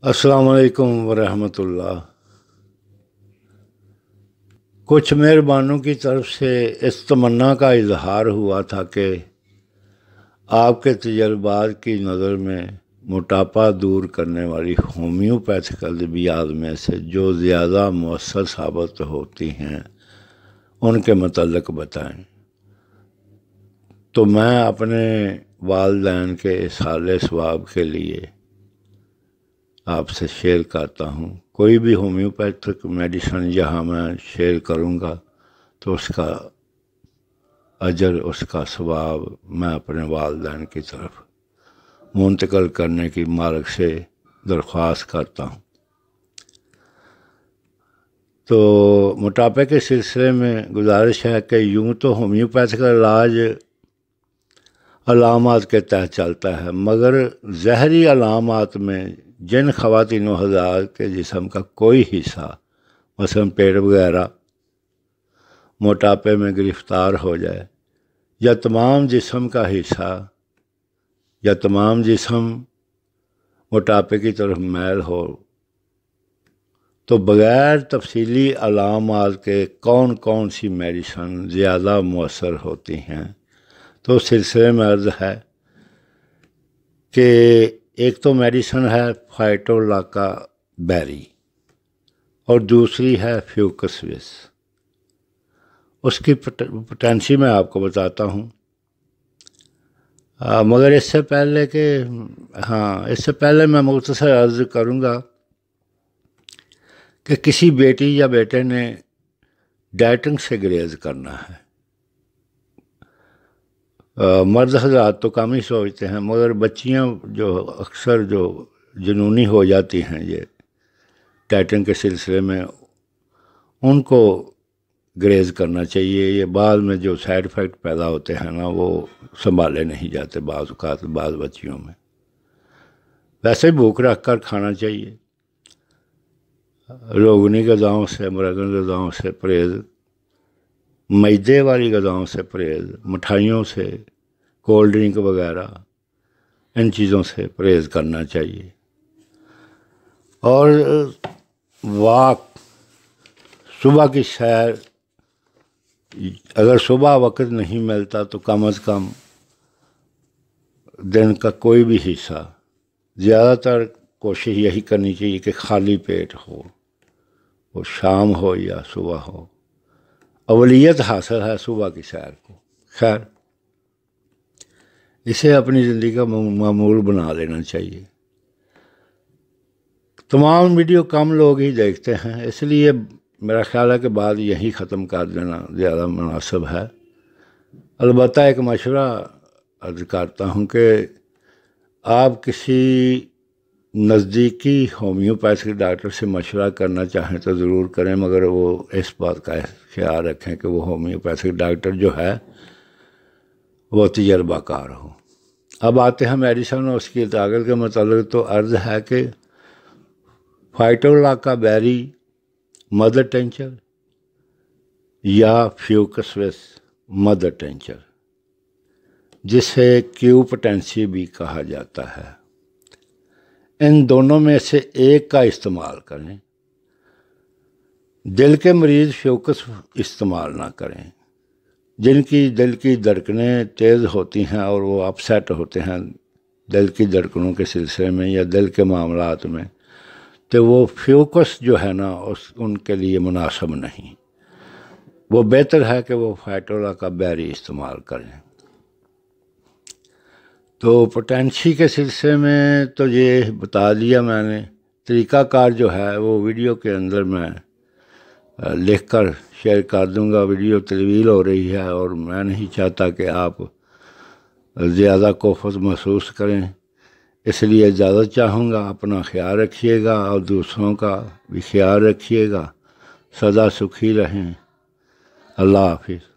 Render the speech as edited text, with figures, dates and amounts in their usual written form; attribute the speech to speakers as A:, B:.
A: السلام علیکم ورحمۃ اللہ۔ کچھ مہربانوں کی طرف سے اس تمنا کا اظہار ہوا تھا کہ آپ کے تجربات کی نظر میں موٹاپا دور کرنے والی ہومیوپیتھک ادویات میں سے جو زیادہ مؤثر ثابت ہوتی ہیں ان کے متعلق بتائیں، تو میں اپنے والدین کے ایصال ثواب کے لیے آپ سے شیئر کرتا ہوں۔ کوئی بھی ہومیوپیتھک میڈیسن جہاں میں شیئر کروں گا تو اس کا اجر، اس کا ثواب میں اپنے والدین کی طرف منتقل کرنے کی مالک سے درخواست کرتا ہوں۔ تو موٹاپے کے سلسلے میں گزارش ہے کہ یوں تو ہومیوپیتھک علاج علامات کے تحت چلتا ہے، مگر ظاہری علامات میں جن خواتین و حضرات کے جسم کا کوئی حصہ مثلاً پیٹ وغیرہ موٹاپے میں گرفتار ہو جائے، یا تمام جسم کا حصہ یا تمام جسم موٹاپے کی طرف میل ہو، تو بغیر تفصیلی علامات کے کون کون سی میڈیسن زیادہ مؤثر ہوتی ہیں، تو سلسلے میں عرض ہے کہ ایک تو میڈیسن ہے فائٹولاکا بیری اور دوسری ہے فیوکسوس۔ اس کی پوٹینسی میں آپ کو بتاتا ہوں، مگر اس سے پہلے میں مختصر عرض کروں گا کہ کسی بیٹی یا بیٹے نے ڈائٹنگ سے گریز کرنا ہے۔ مرد حضرات تو کم ہی سوچتے ہیں، مگر بچیاں جو اکثر جو جنونی ہو جاتی ہیں یہ ڈائٹنگ کے سلسلے میں، ان کو گریز کرنا چاہیے۔ یہ بعد میں جو سائیڈ افیکٹ پیدا ہوتے ہیں نا، وہ سنبھالے نہیں جاتے بعض اوقات بعض بچیوں میں۔ ویسے بھوک رکھ کر کھانا چاہیے، روغنی غذاؤں سے، مرغن غذاؤں سے پرہیز، میدے والی غذاؤں سے پرہیز، مٹھائیوں سے، کولڈ ڈرنک وغیرہ، ان چیزوں سے پرہیز کرنا چاہیے۔ اور واک، صبح کی سیر، اگر صبح وقت نہیں ملتا تو کم از کم دن کا کوئی بھی حصہ، زیادہ تر کوشش یہی کرنی چاہیے کہ خالی پیٹ ہو، وہ شام ہو یا صبح ہو۔ اولیت حاصل ہے صبح کی سیر کو۔ خیر، اسے اپنی زندگی کا معمول بنا لینا چاہیے۔ تمام ویڈیو کم لوگ ہی دیکھتے ہیں، اس لیے میرا خیال ہے کہ بعد یہی ختم کر دینا زیادہ مناسب ہے۔ البتہ ایک مشورہ عرض کرتا ہوں کہ آپ کسی نزدیکی ہومیوپیتھک ڈاکٹر سے مشورہ کرنا چاہیں تو ضرور کریں، مگر وہ اس بات کا خیال رکھیں کہ وہ ہومیوپیتھک ڈاکٹر جو ہے وہ تجربہ کار ہو۔ اب آتے ہیں میڈیسن اور اس کی طاقت کے متعلق، تو عرض ہے کہ فائٹولاکا بیری مدر ٹینچر یا فیوکسوس مدر ٹینچر، جسے کیو پوٹینسی بھی کہا جاتا ہے، ان دونوں میں سے ایک کا استعمال کریں۔ دل کے مریض فیوکس استعمال نہ کریں، جن کی دل کی دھڑکنیں تیز ہوتی ہیں اور وہ اپسیٹ ہوتے ہیں دل کی دھڑکنوں کے سلسلے میں یا دل کے معاملات میں، تو وہ فیوکس جو ہے نا ان کے لیے مناسب نہیں۔ وہ بہتر ہے کہ وہ فائٹولاکا بیری استعمال کریں۔ تو پوٹینسی کے سلسلے میں تو یہ بتا دیا میں نے۔ طریقہ کار جو ہے وہ ویڈیو کے اندر میں لکھ کر شیئر کر دوں گا۔ ویڈیو طویل ہو رہی ہے اور میں نہیں چاہتا کہ آپ زیادہ کوفت محسوس کریں، اس لیے اجازت چاہوں گا۔ اپنا خیال رکھیے گا اور دوسروں کا بھی خیال رکھیے گا۔ سدا سکھی رہیں۔ اللہ حافظ۔